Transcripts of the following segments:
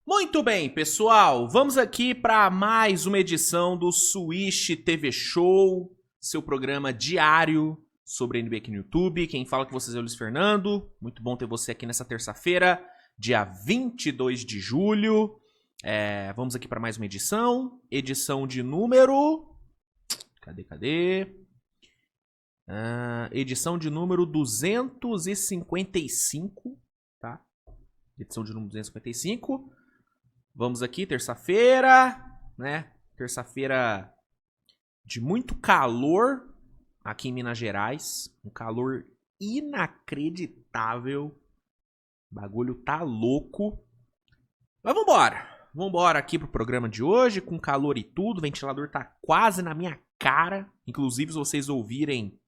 Muito bem, pessoal, vamos aqui para mais uma edição do Swish TV Show, seu programa diário sobre a NBA aqui no YouTube. Quem fala com vocês é o Luiz Fernando, muito bom ter você aqui nessa terça-feira, dia 22 de julho. Vamos aqui para mais uma edição de número... Cadê? Edição de número 255, tá? Edição de número 255. Vamos aqui, terça-feira, né? Terça-feira de muito calor aqui em Minas Gerais. Um calor inacreditável. O bagulho tá louco. Mas vambora. Vambora aqui pro programa de hoje, com calor e tudo. O ventilador tá quase na minha cara. Inclusive, se vocês ouvirem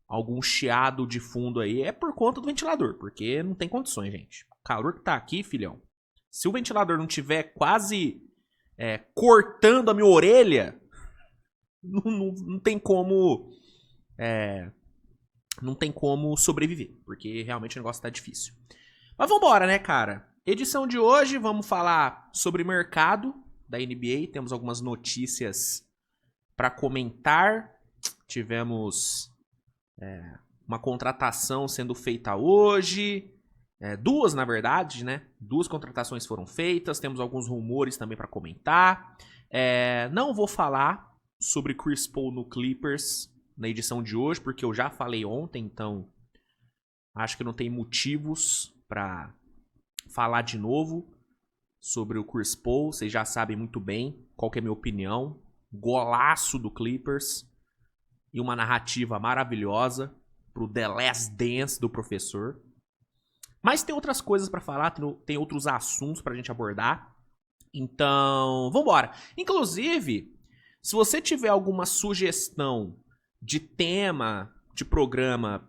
algum chiado de fundo aí, é por conta do ventilador. Porque não tem condições, gente. O calor que tá aqui, filhão. Se o ventilador não tiver quase cortando a minha orelha, não tem como não tem como sobreviver, porque realmente o negócio tá difícil. Mas vambora, né, cara? Edição de hoje, vamos falar sobre mercado da NBA. Temos algumas notícias para comentar. Tivemos uma contratação sendo feita hoje. Duas, na verdade, né? Duas contratações foram feitas. Temos alguns rumores também para comentar. Não vou falar sobre Chris Paul no Clippers na edição de hoje, porque eu já falei ontem, então acho que não tem motivos para falar de novo sobre o Chris Paul. Vocês já sabem muito bem qual que é a minha opinião. Golaço do Clippers e uma narrativa maravilhosa pro The Last Dance do professor. Mas tem outras coisas pra falar, tem outros assuntos pra gente abordar. Então, vambora. Inclusive, se você tiver alguma sugestão de tema, de programa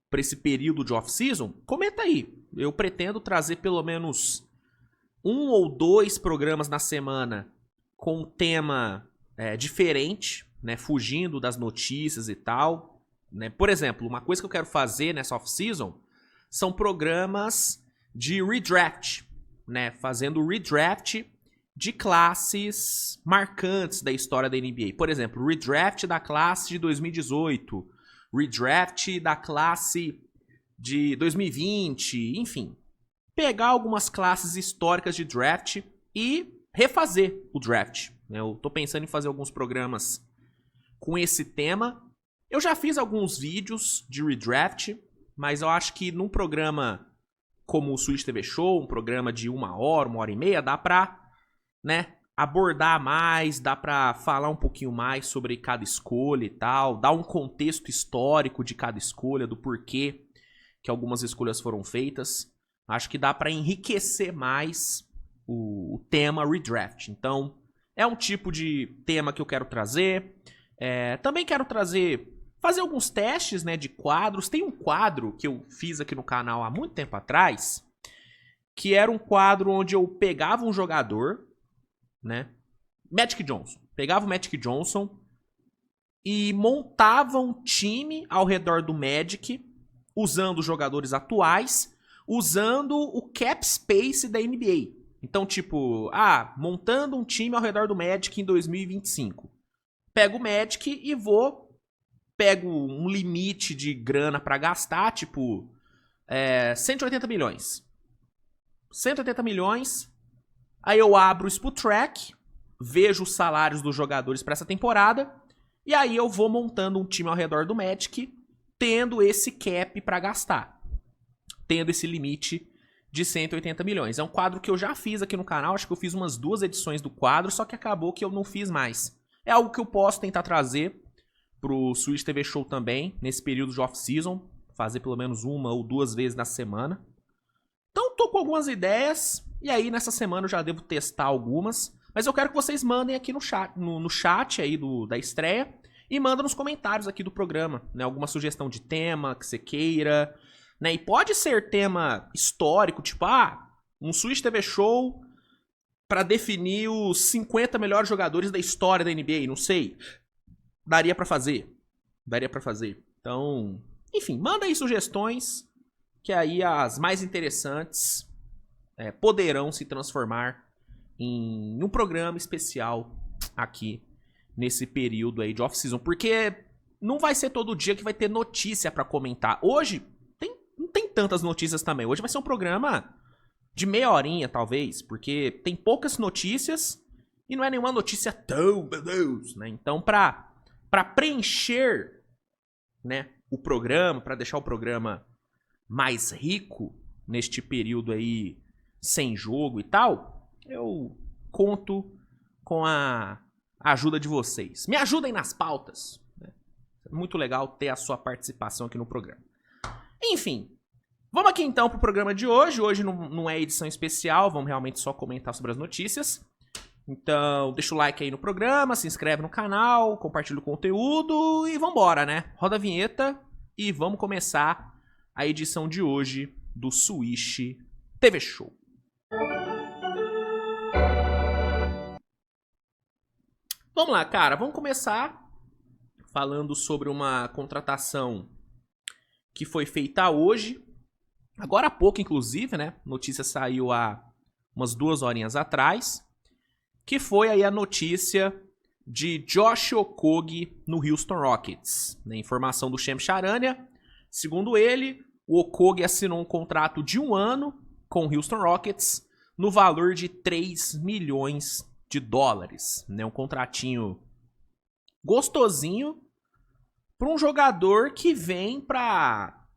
pra esse período de off-season, comenta aí. Eu pretendo trazer pelo menos 1 ou 2 programas na semana com um tema diferente, né, fugindo das notícias e tal. Né? Por exemplo, uma coisa que eu quero fazer nessa off-season são programas de redraft, né? Fazendo redraft de classes marcantes da história da NBA. Por exemplo, redraft da classe de 2018, redraft da classe de 2020, enfim. Pegar algumas classes históricas de draft e refazer o draft. Eu tô pensando em fazer alguns programas com esse tema. Eu já fiz alguns vídeos de redraft, mas eu acho que num programa como o Swish TV Show, um programa de 1 hora e meia, dá pra, né, abordar mais, dá pra falar um pouquinho mais sobre cada escolha e tal, dar um contexto histórico de cada escolha, do porquê que algumas escolhas foram feitas. Acho que dá pra enriquecer mais o tema redraft. Então, é um tipo de tema que eu quero trazer. Também quero fazer alguns testes, né, de quadros. Tem um quadro que eu fiz aqui no canal há muito tempo atrás, que era um quadro onde eu pegava um jogador, né, Magic Johnson. Pegava o Magic Johnson e montava um time ao redor do Magic, usando os jogadores atuais, usando o cap space da NBA. Então, tipo, montando um time ao redor do Magic em 2025. Pego o Magic e pego um limite de grana pra gastar, tipo 180 milhões. 180 milhões. Aí eu abro o Spotrac, vejo os salários dos jogadores pra essa temporada, e aí eu vou montando um time ao redor do Magic, tendo esse cap pra gastar. Tendo esse limite de 180 milhões. É um quadro que eu já fiz aqui no canal, acho que eu fiz umas 2 edições do quadro, só que acabou que eu não fiz mais. É algo que eu posso tentar trazer pro Swish TV Show também, nesse período de off-season, fazer pelo menos 1 ou 2 vezes na semana. Então tô com algumas ideias, e aí nessa semana eu já devo testar algumas, mas eu quero que vocês mandem aqui no chat aí da estreia, e mandem nos comentários aqui do programa, né, alguma sugestão de tema que você queira, né, e pode ser tema histórico, tipo, um Swish TV Show pra definir os 50 melhores jogadores da história da NBA, não sei. Daria pra fazer. Então, enfim, manda aí sugestões, que aí as mais interessantes poderão se transformar em um programa especial aqui nesse período aí de off-season, porque não vai ser todo dia que vai ter notícia pra comentar. Hoje não tem tantas notícias também. Hoje vai ser um programa de meia horinha, talvez, porque tem poucas notícias e não é nenhuma notícia tão, meu Deus, né? Então, pra preencher, né, o programa, pra deixar o programa mais rico neste período aí sem jogo e tal, eu conto com a ajuda de vocês. Me ajudem nas pautas. Né? É muito legal ter a sua participação aqui no programa. Enfim, vamos aqui então pro programa de hoje. Hoje não é edição especial, vamos realmente só comentar sobre as notícias. Então, deixa o like aí no programa, se inscreve no canal, compartilha o conteúdo e vambora, né? Roda a vinheta e vamos começar a edição de hoje do Swish TV Show. Vamos lá, cara. Vamos começar falando sobre uma contratação que foi feita hoje. Agora há pouco, inclusive, né? A notícia saiu há umas 2 horinhas atrás. Que foi aí a notícia de Josh Okogie no Houston Rockets. Na informação do Shams Charania, segundo ele, o Okogie assinou um contrato de 1 ano com o Houston Rockets no valor de 3 milhões de dólares. Né? Um contratinho gostosinho para um jogador que vem para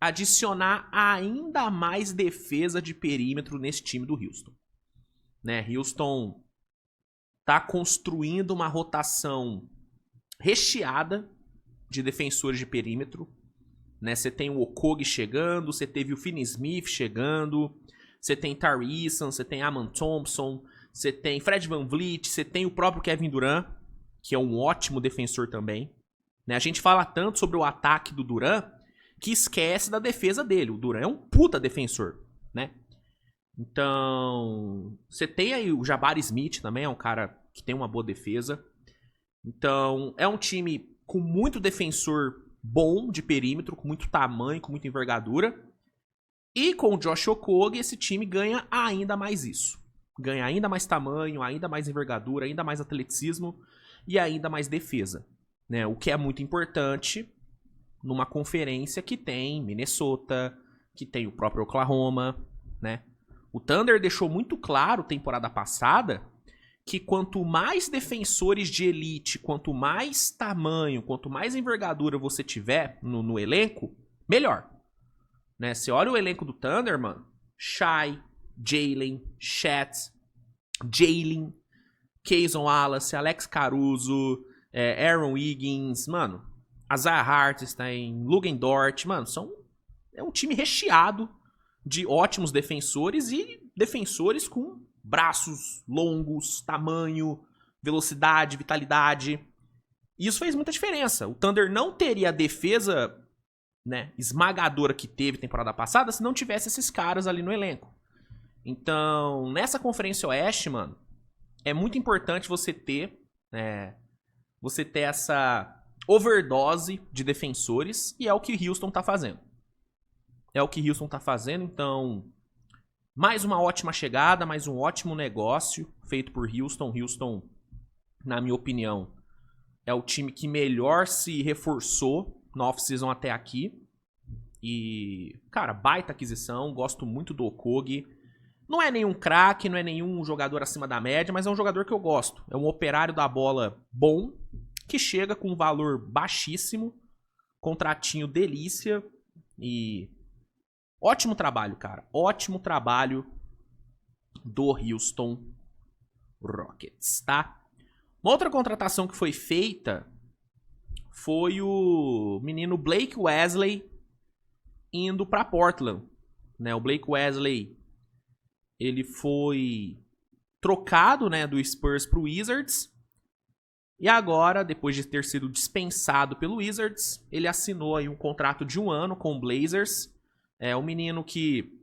adicionar ainda mais defesa de perímetro nesse time do Houston. Né? Houston tá construindo uma rotação recheada de defensores de perímetro. Né? Você tem o Okogie chegando, você teve o Finney Smith chegando, você tem Tari Eason, você tem Aman Thompson, você tem Fred VanVleet, você tem o próprio Kevin Durant, que é um ótimo defensor também. Né? A gente fala tanto sobre o ataque do Durant que esquece da defesa dele. O Durant é um puta defensor, né? Então, você tem aí o Jabari Smith também, é um cara que tem uma boa defesa. Então, é um time com muito defensor bom de perímetro, com muito tamanho, com muita envergadura. E com o Josh Okogie, esse time ganha ainda mais isso. Ganha ainda mais tamanho, ainda mais envergadura, ainda mais atleticismo e ainda mais defesa. Né? O que é muito importante numa conferência que tem Minnesota, que tem o próprio Oklahoma, né? O Thunder deixou muito claro temporada passada que quanto mais defensores de elite, quanto mais tamanho, quanto mais envergadura você tiver no elenco, melhor. Né? Você olha o elenco do Thunder, mano. Shai, Jalen, Chet, Jalen, Kayson Wallace, Alex Caruso, Aaron Wiggins, mano. Isaiah Hartenstein, Lugan Dort, mano. É um time recheado de ótimos defensores e defensores com braços longos, tamanho, velocidade, vitalidade. E isso fez muita diferença. O Thunder não teria a defesa, né, esmagadora que teve temporada passada se não tivesse esses caras ali no elenco. Então, nessa Conferência Oeste, mano, é muito importante você ter essa overdose de defensores e é o que Houston tá fazendo. Então, mais uma ótima chegada, mais um ótimo negócio feito por Houston. Houston, na minha opinião, é o time que melhor se reforçou na off-season até aqui. E, cara, baita aquisição, gosto muito do Okogie. Não é nenhum craque, não é nenhum jogador acima da média, mas é um jogador que eu gosto. É um operário da bola bom, que chega com um valor baixíssimo, contratinho delícia e... ótimo trabalho, cara. Ótimo trabalho do Houston Rockets, tá? Uma outra contratação que foi feita foi o menino Blake Wesley indo pra Portland. Né? O Blake Wesley, ele foi trocado, né, do Spurs pro Wizards. E agora, depois de ter sido dispensado pelo Wizards, ele assinou aí um contrato de 1 ano com o Blazers. É um menino que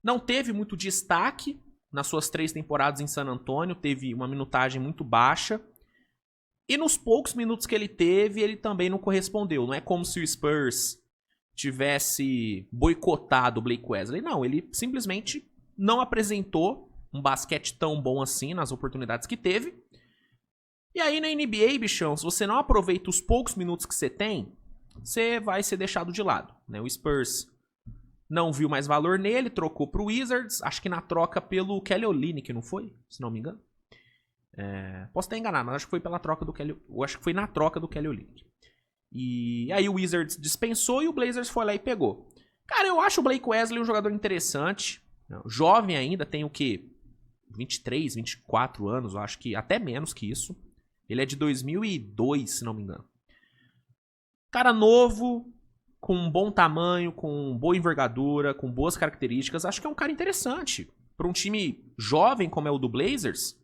não teve muito destaque nas suas 3 temporadas em San Antonio, teve uma minutagem muito baixa. E nos poucos minutos que ele teve, ele também não correspondeu. Não é como se o Spurs tivesse boicotado o Blake Wesley. Não, ele simplesmente não apresentou um basquete tão bom assim nas oportunidades que teve. E aí na NBA, bichão, se você não aproveita os poucos minutos que você tem, você vai ser deixado de lado, né? O Spurs não viu mais valor nele, trocou pro Wizards, acho que na troca pelo Kelly Olynyk, não foi? Se não me engano. Posso estar enganado, mas acho que foi pela troca do Kelly, eu acho que foi na troca do Kelly Olynyk. E aí o Wizards dispensou e o Blazers foi lá e pegou. Cara, eu acho o Blake Wesley um jogador interessante, jovem ainda, tem o quê? 23, 24 anos, eu acho que até menos que isso. Ele é de 2002, se não me engano. Cara novo, com um bom tamanho, com boa envergadura, com boas características. Acho que é um cara interessante. Para um time jovem como é o do Blazers,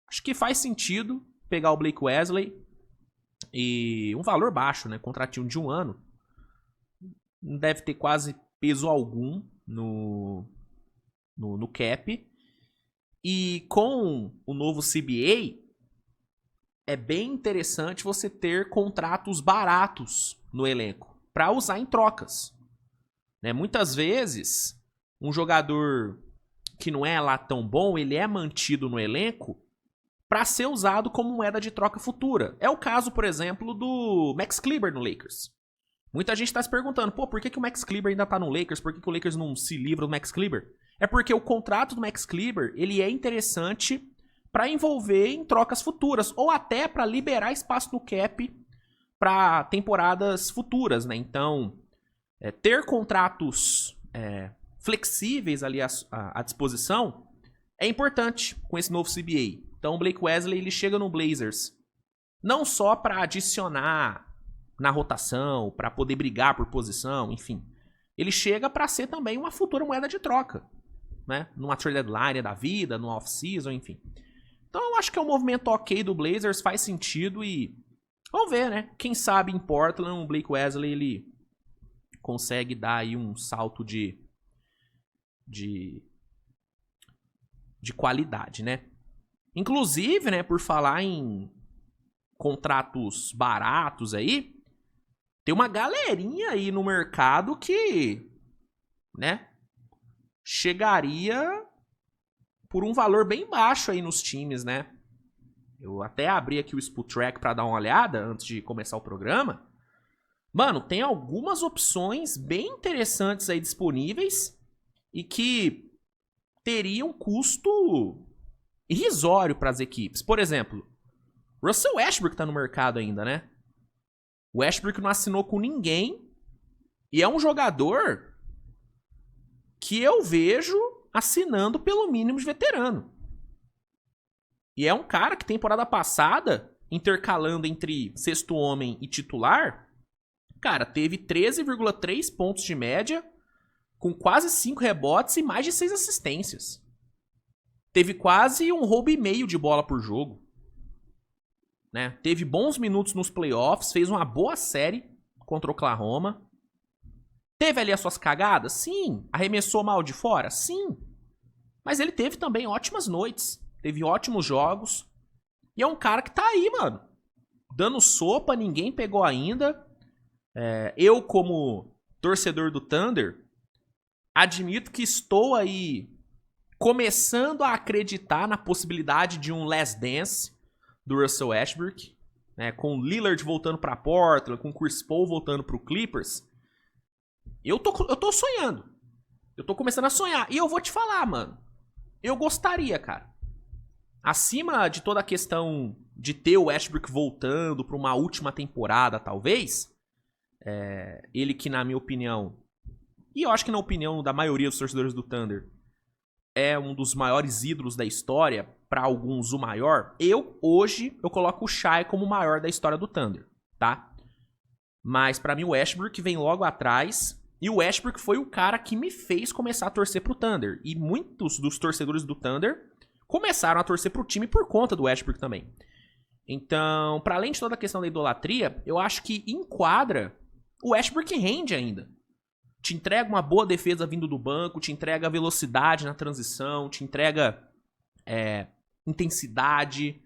acho que faz sentido pegar o Blake Wesley e um valor baixo, né? Contratinho de 1 ano. Não deve ter quase peso algum no cap. E com o novo CBA, é bem interessante você ter contratos baratos no elenco para usar em trocas. Né? Muitas vezes, um jogador que não é lá tão bom, ele é mantido no elenco para ser usado como moeda de troca futura. É o caso, por exemplo, do Max Kleber no Lakers. Muita gente está se perguntando, pô, por que o Max Kleber ainda tá no Lakers? Por que o Lakers não se livra do Max Kleber? É porque o contrato do Max Kleber, ele é interessante para envolver em trocas futuras, ou até para liberar espaço no cap para temporadas futuras, né? Então, ter contratos flexíveis ali à disposição é importante com esse novo CBA. Então, o Blake Wesley ele chega no Blazers não só para adicionar na rotação, para poder brigar por posição, enfim. Ele chega para ser também uma futura moeda de troca, né? Numa trade deadline da vida, no off-season, enfim. Então eu acho que é um movimento ok do Blazers, faz sentido e vamos ver, né? Quem sabe em Portland o Blake Wesley ele consegue dar aí um salto de qualidade, né? Inclusive, né, por falar em contratos baratos aí, tem uma galerinha aí no mercado que, né, chegaria por um valor bem baixo aí nos times, né? Eu até abri aqui o Spotrac pra dar uma olhada antes de começar o programa. Mano, tem algumas opções bem interessantes aí disponíveis e que teriam custo irrisório para as equipes. Por exemplo, Russell Westbrook tá no mercado ainda, né? O Westbrook não assinou com ninguém e é um jogador que eu vejo assinando pelo mínimo de veterano. E é um cara que temporada passada, intercalando entre sexto homem e titular, cara, teve 13,3 pontos de média, com quase 5 rebotes e mais de 6 assistências. Teve quase um roubo e meio de bola por jogo. Né? Teve bons minutos nos playoffs, fez uma boa série contra o Oklahoma. Teve ali as suas cagadas? Sim. Arremessou mal de fora? Sim. Mas ele teve também ótimas noites. Teve ótimos jogos. E é um cara que tá aí, mano. Dando sopa, ninguém pegou ainda. Eu, como torcedor do Thunder, admito que estou aí começando a acreditar na possibilidade de um last dance do Russell Westbrook, né, com o Lillard voltando pra Portland, com o Chris Paul voltando pro Clippers. Eu tô sonhando. Eu tô começando a sonhar. E eu vou te falar, mano. Eu gostaria, cara. Acima de toda a questão de ter o Westbrook voltando pra uma última temporada, talvez, ele que, na minha opinião, e eu acho que na opinião da maioria dos torcedores do Thunder, é um dos maiores ídolos da história, pra alguns o maior, hoje eu coloco o Shai como o maior da história do Thunder, tá? Mas pra mim o Westbrook vem logo atrás, e o Westbrook foi o cara que me fez começar a torcer pro Thunder, e muitos dos torcedores do Thunder começaram a torcer pro time por conta do Westbrook também. Então, pra além de toda a questão da idolatria, eu acho que enquadra, o Westbrook rende ainda. Te entrega uma boa defesa vindo do banco, te entrega velocidade na transição, te entrega intensidade.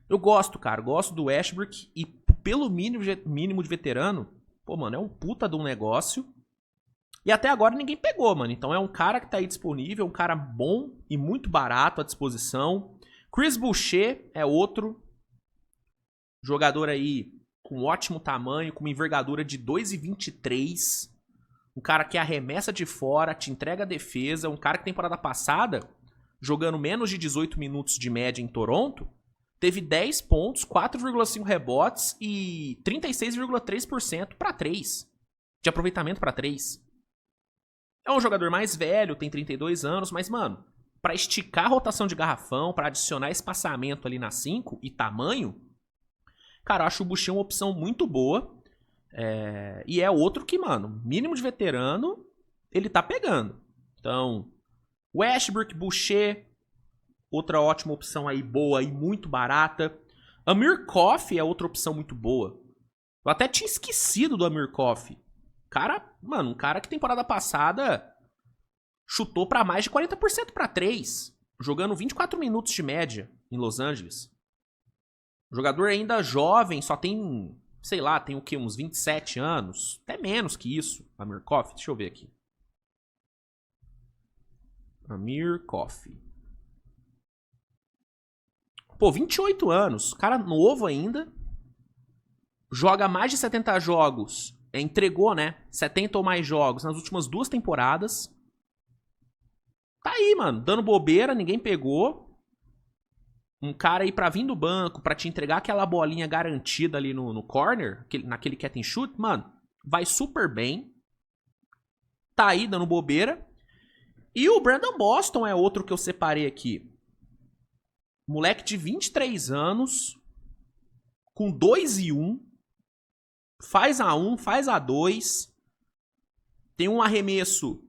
Eu gosto, cara. Gosto do Westbrook e pelo mínimo de veterano, pô, mano, é um puta de um negócio. E até agora ninguém pegou, mano. Então é um cara que tá aí disponível, um cara bom e muito barato à disposição. Chris Boucher é outro jogador aí com ótimo tamanho, com uma envergadura de 2,23. Um cara que arremessa de fora, te entrega a defesa. Um cara que temporada passada, jogando menos de 18 minutos de média em Toronto, teve 10 pontos, 4,5 rebotes e 36,3% para 3. De aproveitamento para 3. É um jogador mais velho, tem 32 anos, mas, mano, pra esticar a rotação de garrafão, pra adicionar espaçamento ali na 5 e tamanho, cara, eu acho o Boucher uma opção muito boa. E é outro que, mano, mínimo de veterano, ele tá pegando. Então, Westbrook, Boucher, outra ótima opção aí, boa e muito barata. Amir Coffey é outra opção muito boa. Eu até tinha esquecido do Amir Coffey. Cara, mano, um cara que temporada passada chutou pra mais de 40% pra 3, jogando 24 minutos de média em Los Angeles. O jogador ainda jovem, só tem, sei lá, tem o quê? Uns 27 anos? Até menos que isso, Amir Coffey. Deixa eu ver aqui. Amir Coffey. Pô, 28 anos. Cara novo ainda. Joga mais de 70 jogos. Entregou, né? 70 ou mais jogos nas últimas 2 temporadas. Tá aí, mano. Dando bobeira, ninguém pegou. Um cara aí pra vir do banco, pra te entregar aquela bolinha garantida ali no corner, naquele catch and shoot, mano, vai super bem. Tá aí, dando bobeira. E o Brandon Boston é outro que eu separei aqui. Moleque de 23 anos, com 2-1. Faz a 1, faz a 2. Tem um arremesso,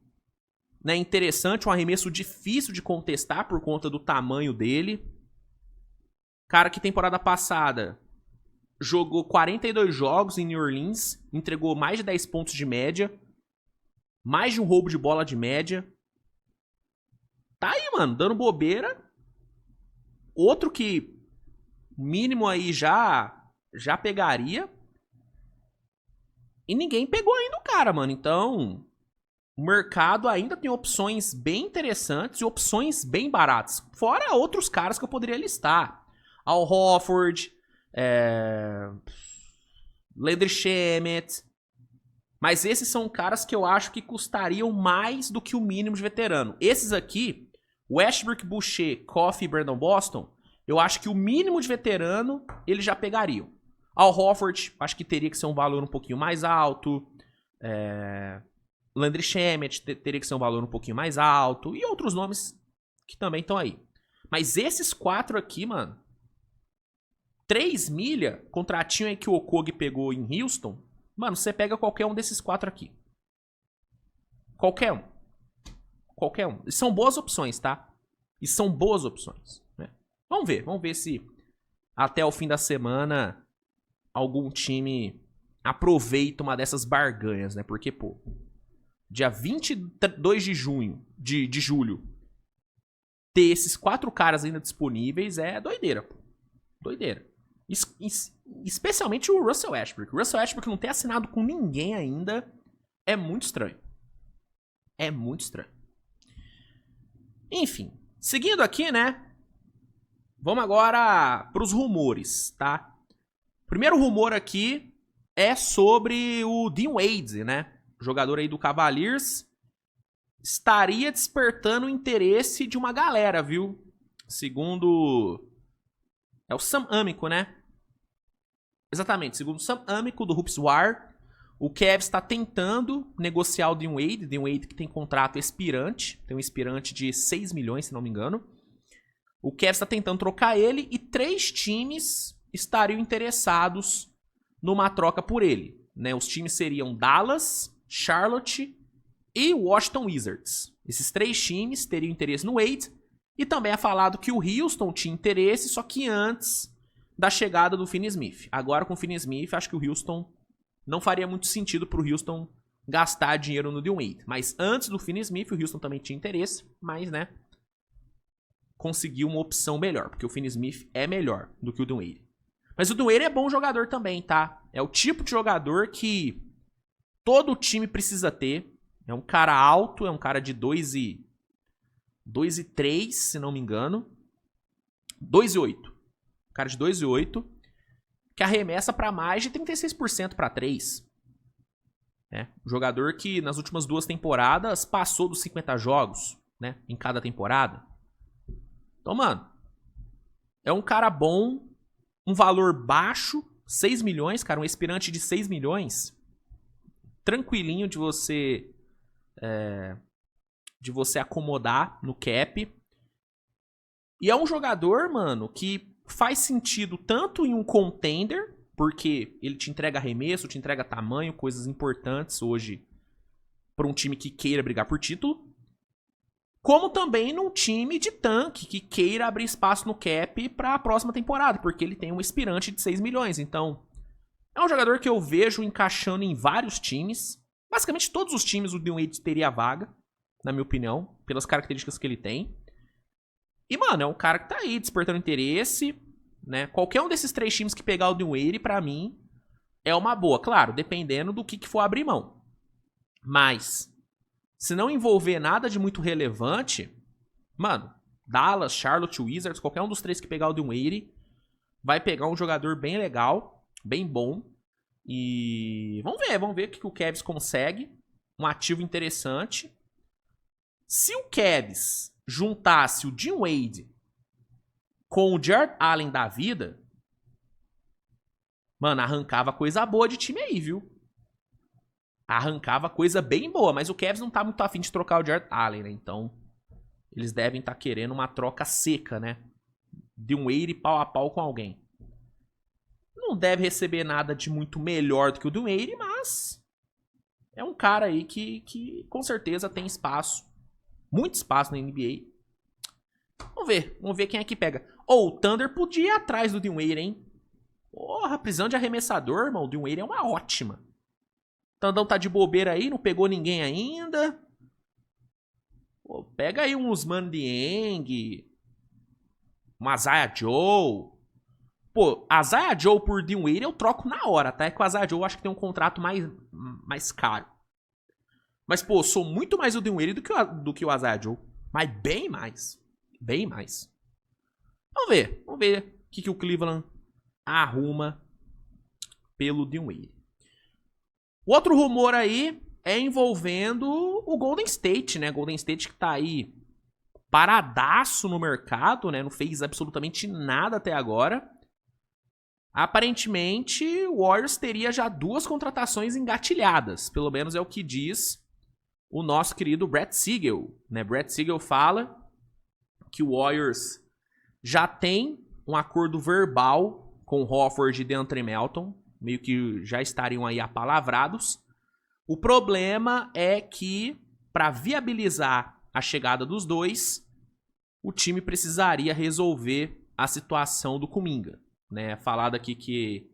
né, interessante, um arremesso difícil de contestar por conta do tamanho dele. Cara que temporada passada jogou 42 jogos em New Orleans, entregou mais de 10 pontos de média, mais de um roubo de bola de média. Tá aí, mano, dando bobeira. Outro que mínimo aí já pegaria. E ninguém pegou ainda o cara, mano. Então, o mercado ainda tem opções bem interessantes e opções bem baratas. Fora outros caras que eu poderia listar. Al Horford, Landry Shamet. Mas esses são caras que eu acho que custariam mais do que o mínimo de veterano. Esses aqui, Westbrook, Boucher, Coffey e Brandon Boston, eu acho que o mínimo de veterano eles já pegariam. Al Horford, acho que teria que ser um valor um pouquinho mais alto. Landry Shamet teria que ser um valor um pouquinho mais alto. E outros nomes que também estão aí. Mas esses 4 aqui, mano, 3 milha, contratinho aí que o Okogie pegou em Houston, mano, você pega qualquer um desses 4 aqui. Qualquer um. Qualquer um. E são boas opções, tá? E são boas opções, né? Vamos ver se até o fim da semana algum time aproveita uma dessas barganhas, né? Porque, pô, dia 22 de junho, de julho, ter esses 4 caras ainda disponíveis é doideira, pô. Doideira. Especialmente o Russell Westbrook. O Russell Westbrook não ter assinado com ninguém ainda é muito estranho. É muito estranho. Enfim, seguindo aqui, né? Vamos agora pros rumores, tá? O primeiro rumor aqui é sobre o Dean Wade, né? O jogador aí do Cavaliers estaria despertando o interesse de uma galera, viu? Segundo... é o Sam Amico, né? Exatamente, segundo o Sam Amico do HoopsWire, o Cavs está tentando negociar o Dean Wade. Dean Wade que tem contrato expirante, tem um expirante de 6 milhões, se não me engano. O Cavs está tentando trocar ele e 3 times estariam interessados numa troca por ele, né? Os times seriam Dallas, Charlotte e Washington Wizards. Esses 3 times teriam interesse no Wade. E também é falado que o Houston tinha interesse, só que antes da chegada do Finney Smith. Agora com o Finney Smith, acho que o Houston não faria muito sentido pro Houston gastar dinheiro no Dean Wade. Mas antes do Finney Smith, o Houston também tinha interesse, mas, né, conseguiu uma opção melhor, porque o Finney Smith é melhor do que o Dean Wade. Mas o Dean Wade é bom jogador também, tá? É o tipo de jogador que todo time precisa ter. É um cara alto, é um cara de 2,3, se não me engano. 2,8. Cara de 2,8 que arremessa para mais de 36% para 3. Um jogador que nas últimas 2 temporadas passou dos 50 jogos, né, em cada temporada. Então, mano, é um cara bom, um valor baixo, 6 milhões, cara, um aspirante de 6 milhões. Tranquilinho de você acomodar no cap. E é um jogador, mano, que faz sentido tanto em um contender, porque ele te entrega arremesso, te entrega tamanho, coisas importantes hoje para um time que queira brigar por título, como também num time de tanque que queira abrir espaço no cap para a próxima temporada, porque ele tem um aspirante de 6 milhões. Então, é um jogador que eu vejo encaixando em vários times. Basicamente, todos os times o Dwyane Wade teria vaga, na minha opinião, pelas características que ele tem. E, mano, é um cara que tá aí despertando interesse, né? Qualquer um desses 3 times que pegar o Dwyane Wade, pra mim, é uma boa. Claro, dependendo do que for abrir mão. Mas, se não envolver nada de muito relevante, mano, Dallas, Charlotte, Wizards, qualquer um dos 3 que pegar o Dwyane Wade, vai pegar um jogador bem legal, bem bom. E vamos ver o que o Cavs consegue. Um ativo interessante. Se o Cavs juntasse o Dwyane Wade com o Jarrett Allen da vida, mano, arrancava coisa boa de time aí, viu? Arrancava coisa bem boa, mas o Cavs não tá muito afim de trocar o Jarrett Allen, né? Então, eles devem estar querendo uma troca seca, né? Dwyane Wade pau a pau com alguém. Não deve receber nada de muito melhor do que o Dwyane Wade, mas é um cara aí que com certeza tem espaço. Muito espaço na NBA. Vamos ver quem é que pega. O Thunder podia ir atrás do Dwyane Wade, hein? Porra, prisão de arremessador, irmão. O Dwyane Wade é uma ótima. Tandão tá de bobeira aí, não pegou ninguém ainda. Pô, pega aí um Ousmane Dieng, um Isaiah Joe. Pô, Isaiah Joe por Dwyane Wade eu troco na hora, tá? É que o Isaiah Joe eu acho que tem um contrato mais caro. Mas, pô, sou muito mais o Dwyane Wade do que o Isaiah Joe. Mas bem mais. Bem mais. Vamos ver o que o Cleveland arruma pelo Dwyane Wade. O outro rumor aí é envolvendo o Golden State, né? Golden State que tá aí paradaço no mercado, né? Não fez absolutamente nada até agora. Aparentemente, o Warriors teria já 2 contratações engatilhadas. Pelo menos é o que diz o nosso querido Brad Siegel, né? Brad Siegel fala que o Warriors já tem um acordo verbal com Horford e DeAndre Melton, meio que já estariam aí apalavrados. O problema é que, para viabilizar a chegada dos dois, o time precisaria resolver a situação do Kuminga, né? Falado aqui que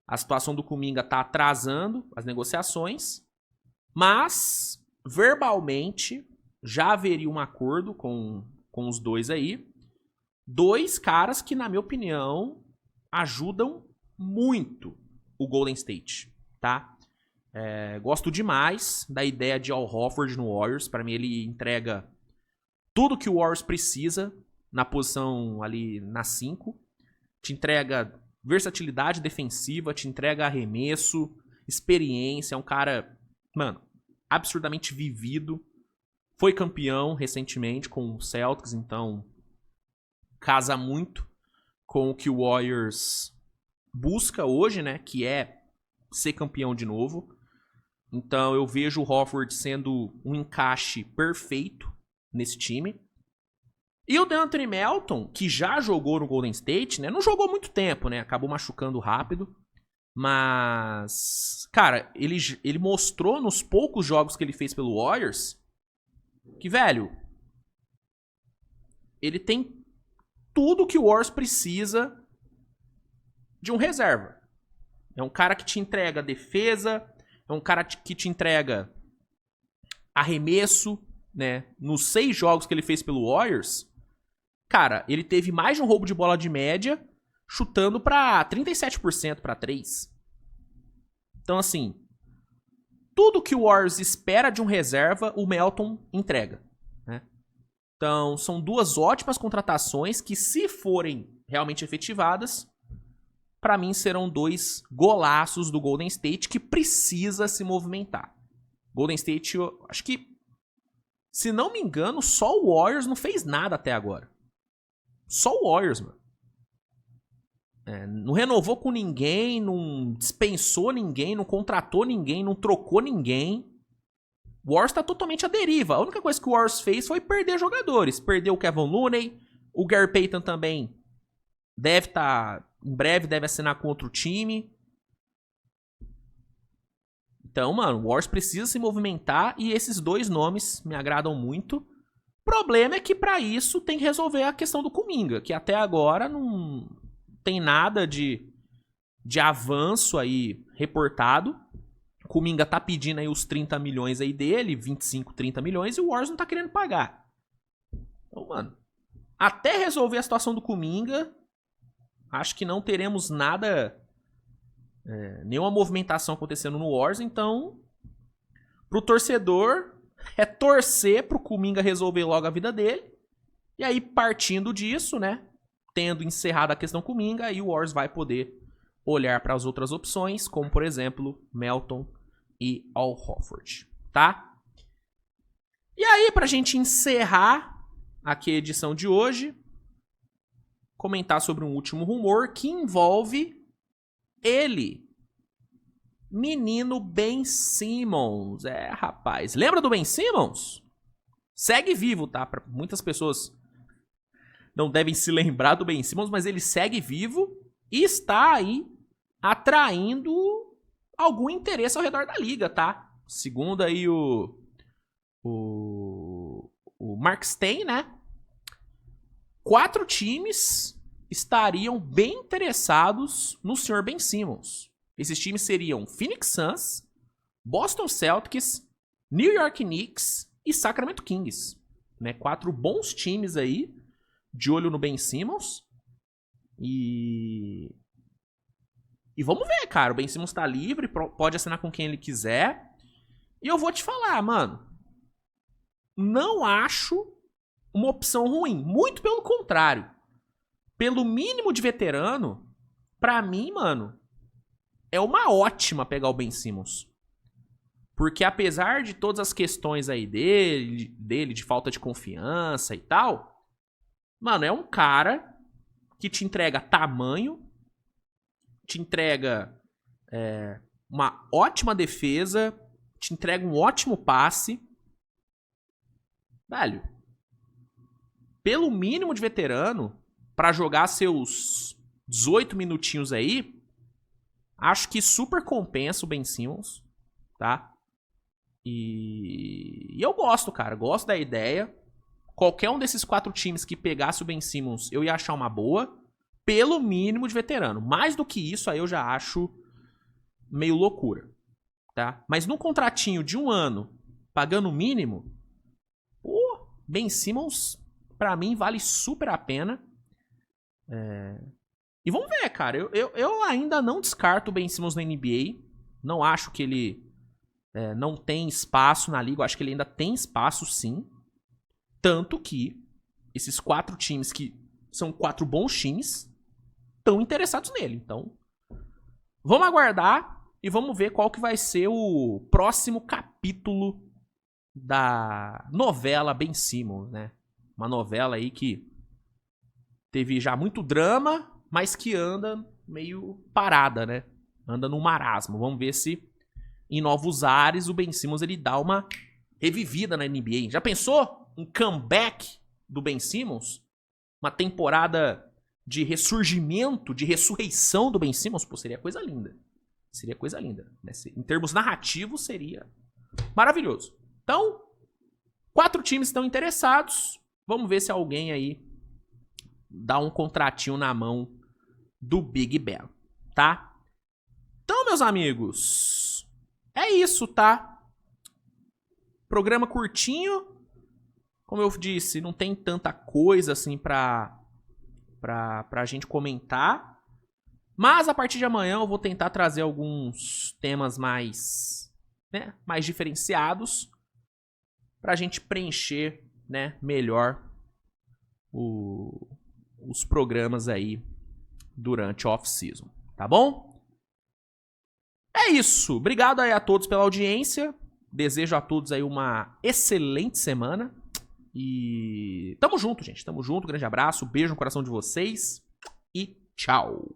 a situação do Kuminga está atrasando as negociações, mas verbalmente já haveria um acordo com os dois aí. 2 caras que, na minha opinião, ajudam muito o Golden State, tá? Gosto demais da ideia de Al Horford no Warriors. Para mim, ele entrega tudo que o Warriors precisa na posição ali na 5. Te entrega versatilidade defensiva, te entrega arremesso, experiência. É um cara, mano, absurdamente vivido. Foi campeão recentemente com o Celtics, então casa muito com o que o Warriors busca hoje, né? Que é ser campeão de novo. Então eu vejo o Horford sendo um encaixe perfeito nesse time. E o DeAndre Melton, que já jogou no Golden State, né? Não jogou muito tempo, né? Acabou machucando rápido. Mas, cara, ele mostrou nos poucos jogos que ele fez pelo Warriors que, velho, ele tem tudo que o Warriors precisa de um reserva. É um cara que te entrega defesa, é um cara que te entrega arremesso, né? Nos 6 jogos que ele fez pelo Warriors, cara, ele teve mais de um roubo de bola de média, chutando pra 37% pra 3. Então, assim, tudo que o Warriors espera de um reserva, o Melton entrega, né? Então, são duas ótimas contratações que, se forem realmente efetivadas, pra mim serão dois golaços do Golden State que precisa se movimentar. Golden State, eu acho que, se não me engano, só o Warriors não fez nada até agora. Só o Warriors, mano. Não renovou com ninguém, não dispensou ninguém, não contratou ninguém, não trocou ninguém. O Warriors tá totalmente à deriva. A única coisa que o Warriors fez foi perder jogadores. Perdeu o Kevin Looney, o Gary Payton também deve estar... em breve deve assinar com outro time. Então, mano, o Warriors precisa se movimentar e esses dois nomes me agradam muito. O problema é que pra isso tem que resolver a questão do Kuminga, que até agora não tem nada de avanço aí reportado. O Kuminga tá pedindo aí os 30 milhões aí dele, 25, 30 milhões, e o Warriors não tá querendo pagar. Então, mano, até resolver a situação do Kuminga, acho que não teremos nada... nenhuma movimentação acontecendo no Warriors, então pro torcedor é torcer pro Kuminga resolver logo a vida dele, e aí partindo disso, né, tendo encerrado a questão Kuminga, aí o Warriors vai poder olhar para as outras opções, como por exemplo Melton e Al Horford, tá? E aí, pra gente encerrar aqui a edição de hoje, comentar sobre um último rumor que envolve ele, menino Ben Simmons. Rapaz, lembra do Ben Simmons? Segue vivo, tá? Muitas pessoas não devem se lembrar do Ben Simmons, mas ele segue vivo e está aí atraindo algum interesse ao redor da liga, tá? Segundo aí o Mark Stein, né? 4 times estariam bem interessados no Sr. Ben Simmons. Esses times seriam Phoenix Suns, Boston Celtics, New York Knicks e Sacramento Kings. Né? 4 bons times aí, de olho no Ben Simmons. E vamos ver, cara. O Ben Simmons tá livre, pode assinar com quem ele quiser. E eu vou te falar, mano. Não acho uma opção ruim. Muito pelo contrário. Pelo mínimo de veterano, pra mim, mano, é uma ótima pegar o Ben Simmons. Porque apesar de todas as questões aí dele de falta de confiança e tal, mano, é um cara que te entrega tamanho, te entrega uma ótima defesa, te entrega um ótimo passe. Velho, pelo mínimo de veterano, pra jogar seus 18 minutinhos aí, acho que super compensa o Ben Simmons, tá? E eu gosto, cara. Gosto da ideia. Qualquer um desses 4 times que pegasse o Ben Simmons, eu ia achar uma boa. Pelo mínimo de veterano. Mais do que isso, aí eu já acho meio loucura, tá? Mas num contratinho de 1 ano, pagando o mínimo, o Ben Simmons, pra mim, vale super a pena. E vamos ver, cara. Eu ainda não descarto o Ben Simmons na NBA. Não acho que ele não tem espaço na liga. Eu acho que ele ainda tem espaço, sim. Tanto que esses 4 times, que são 4 bons times, estão interessados nele. Então, vamos aguardar e vamos ver qual que vai ser o próximo capítulo da novela Ben Simmons, né? Uma novela aí que teve já muito drama, mas que anda meio parada, né? Anda num marasmo. Vamos ver se em novos ares o Ben Simmons ele dá uma revivida na NBA. Já pensou um comeback do Ben Simmons? Uma temporada de ressurgimento, de ressurreição do Ben Simmons? Pô, seria coisa linda. Seria coisa linda. Né? Em termos narrativos, seria maravilhoso. Então, 4 times estão interessados. Vamos ver se alguém aí dá um contratinho na mão do Big Ben, tá? Então, meus amigos, é isso, tá? Programa curtinho. Como eu disse, não tem tanta coisa assim pra gente comentar. Mas a partir de amanhã eu vou tentar trazer alguns temas mais né, mais diferenciados pra gente preencher, né, melhor os programas aí durante a off-season, tá bom? É isso. Obrigado aí a todos pela audiência. Desejo a todos aí uma excelente semana. E tamo junto, gente. Tamo junto. Grande abraço. Beijo no coração de vocês. E tchau.